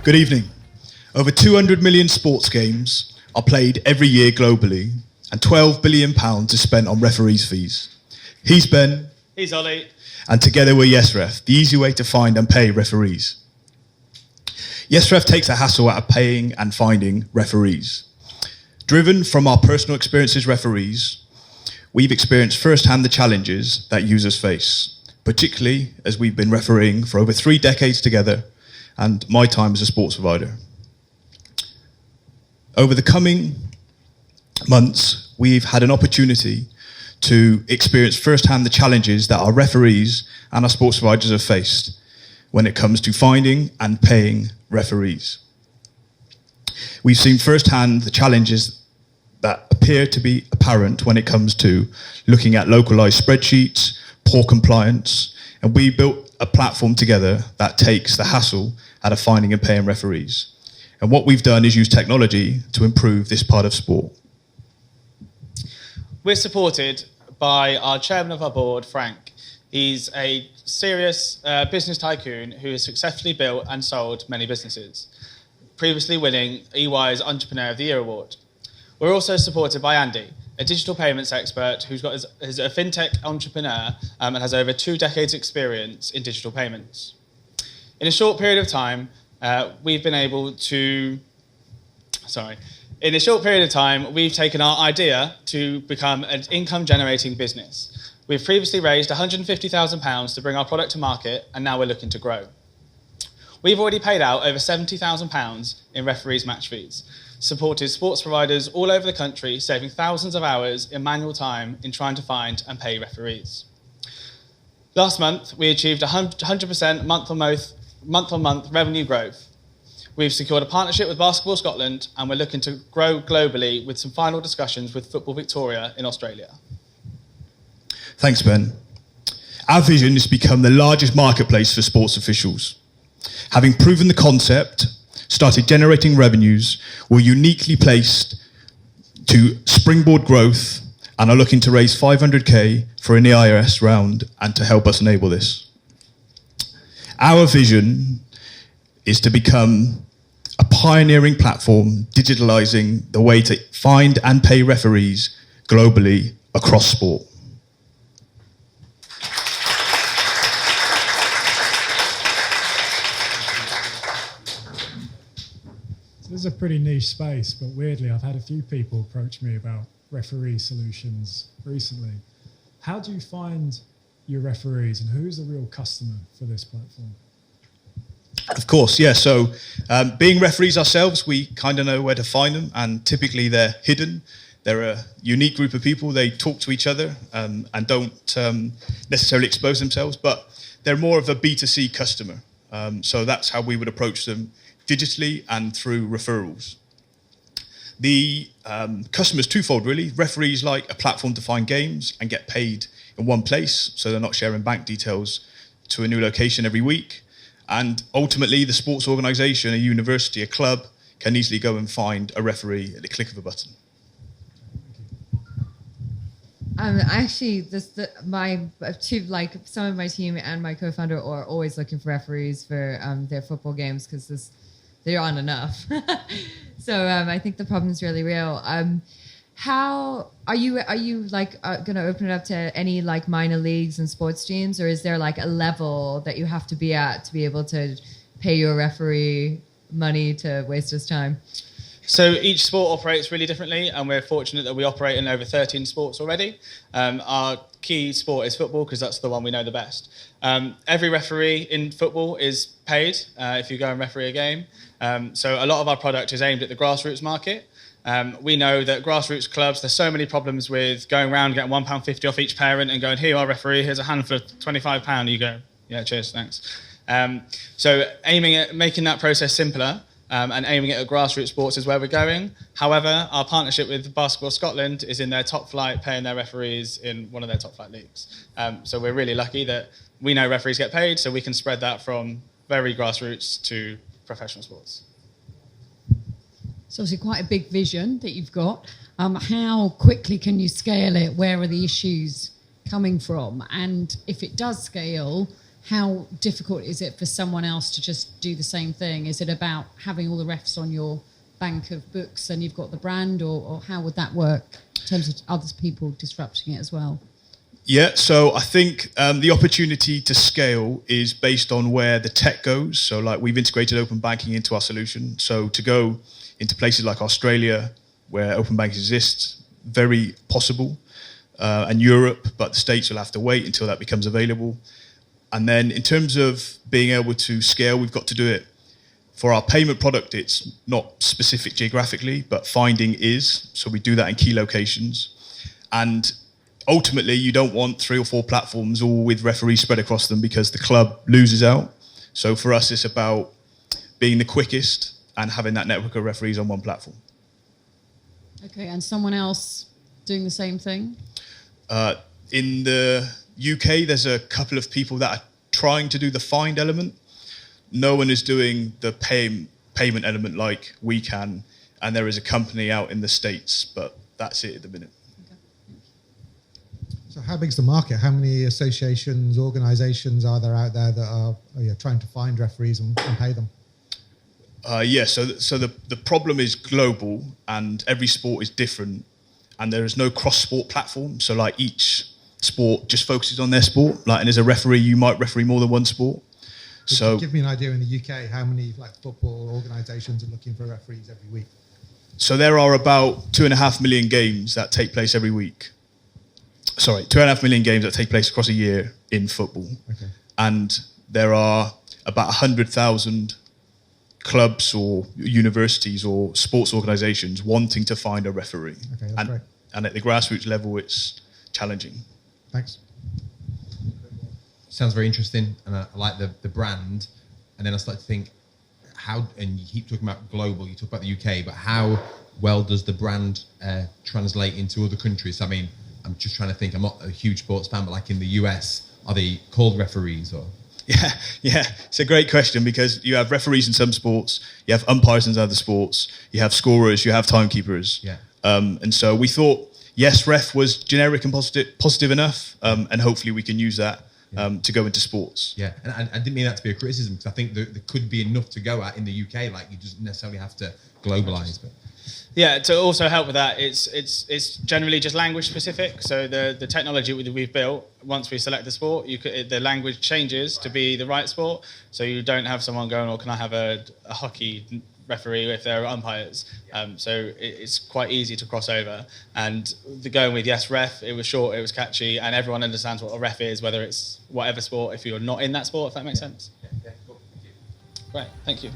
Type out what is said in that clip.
Good evening. Over 200 million sports games are played every year globally, and £12 billion is spent on referees' fees. He's Ben. He's Ollie. And together we're YesRef, the easy way to find and pay referees. YesRef takes the hassle out of paying and finding referees. Driven from our personal experiences referees, we've experienced firsthand the challenges that users face, particularly as we've been refereeing for over 3 decades together and my time as a sports provider. Over the coming months, we've had an opportunity to experience firsthand the challenges that our referees and our sports providers have faced when it comes to finding and paying referees. We've seen firsthand the challenges that appear to be apparent when it comes to looking at localized spreadsheets, poor compliance, and we built a platform together that takes the hassle out of finding and paying referees. And what we've done is use technology to improve this part of sport. We're supported by our chairman of our board, Frank. He's a serious business tycoon who has successfully built and sold many businesses, previously winning EY's Entrepreneur of the Year award. We're also supported by Andy, a digital payments expert who's got is a fintech entrepreneur and has over 2 decades experience in digital payments. In a short period of time, we've taken our idea to become an income-generating business. We've previously raised £150,000 to bring our product to market, and now we're looking to grow. We've already paid out over £70,000 in referees' match fees, supported sports providers all over the country, saving thousands of hours in manual time in trying to find and pay referees. Last month, we achieved 100% month-on-month revenue growth. We've secured a partnership with Basketball Scotland, and we're looking to grow globally with some final discussions with Football Victoria in Australia. Thanks, Ben. Our vision is to become the largest marketplace for sports officials. Having proven the concept, started generating revenues, we're uniquely placed to springboard growth and are looking to raise 500k for an EIS round and to help us enable this. Our vision is to become a pioneering platform, digitalizing the way to find and pay referees globally across sport. This is a pretty niche space, but weirdly, I've had a few people approach me about referee solutions recently. How do you find your referees, and who's the real customer for this platform? Of course, yeah. So being referees ourselves, we kind of know where to find them, and typically they're hidden. They're a unique group of people. They talk to each other and don't necessarily expose themselves, but they're more of a B2C customer. So that's how we would approach them, digitally and through referrals. The customer's twofold, really. Referees like a platform to find games and get paid in one place, so they're not sharing bank details to a new location every week. And ultimately, the sports organisation, a university, a club, can easily go and find a referee at the click of a button. Actually, some of my team and my co-founder are always looking for referees for their football games because there aren't enough. So I think the problem is really real. How are you going to open it up to any minor leagues and sports teams, or is there a level that you have to be at to be able to pay your referee money to waste his time? So each sport operates really differently, and we're fortunate that we operate in over 13 sports already. Our key sport is football because that's the one we know the best. Every referee in football is paid if you go and referee a game. So a lot of our product is aimed at the grassroots market. We know that grassroots clubs, there's so many problems with going around getting £1.50 off each parent and going, here you are, referee, here's a handful of £25. You go, yeah, cheers, thanks. So aiming at making that process simpler and aiming it at grassroots sports is where we're going. However, our partnership with Basketball Scotland is in their top flight, paying their referees in one of their top flight leagues. So we're really lucky that we know referees get paid, so we can spread that from very grassroots to professional sports. It's obviously quite a big vision that you've got. How quickly can you scale it? Where are the issues coming from? And if it does scale, how difficult is it for someone else to just do the same thing? Is it about having all the refs on your bank of books and you've got the brand, or how would that work in terms of other people disrupting it as well? Yeah, so I think the opportunity to scale is based on where the tech goes. So like we've integrated open banking into our solution. So to go into places like Australia, where open banking exists, very possible, and Europe, but the States will have to wait until that becomes available. And then in terms of being able to scale, we've got to do it. For our payment product, it's not specific geographically, but finding is. So we do that in key locations. And ultimately, you don't want 3 or 4 platforms all with referees spread across them because the club loses out. So for us, it's about being the quickest and having that network of referees on one platform. Okay, and someone else doing the same thing? In the UK, there's a couple of people that are trying to do the find element. No one is doing the payment element like we can, and there is a company out in the States, but that's it at the minute. So how big's the market? How many associations, organisations are there out there that are trying to find referees and pay them? So the problem is global, and every sport is different, and there is no cross-sport platform. So like each sport just focuses on their sport. Like, and as a referee, you might referee more than one sport. So give me an idea in the UK how many like football organisations are looking for referees every week. So there are about 2.5 million games that take place every week. Sorry, 2.5 million games that take place across a year in football. Okay. And there are about 100,000 clubs or universities or sports organisations wanting to find a referee. Okay, that's great. And at the grassroots level, it's challenging. Thanks. Sounds very interesting, and I like the brand. And then I started to think, how, and you keep talking about global, you talk about the UK, but how well does the brand translate into other countries? I mean, I'm just trying to think, I'm not a huge sports fan, but like in the US, are they called referees or? Yeah, it's a great question because you have referees in some sports, you have umpires in other sports, you have scorers, you have timekeepers. Yeah. And so we thought YesRef was generic and positive enough, and hopefully we can use that to go into sports. Yeah, and I didn't mean that to be a criticism because I think there could be enough to go at in the UK. Like you just necessarily have to globalise. But yeah, to also help with that, it's generally just language specific. So the technology that we've built, once we select the sport, the language changes to be the right sport. So you don't have someone going, "Oh, can I have a hockey referee if there are umpires?" So it's quite easy to cross over. And going with YesRef, it was short, it was catchy, and everyone understands what a ref is, whether it's whatever sport, if you're not in that sport, if that makes sense. yeah, cool. Thank you. Great, thank you.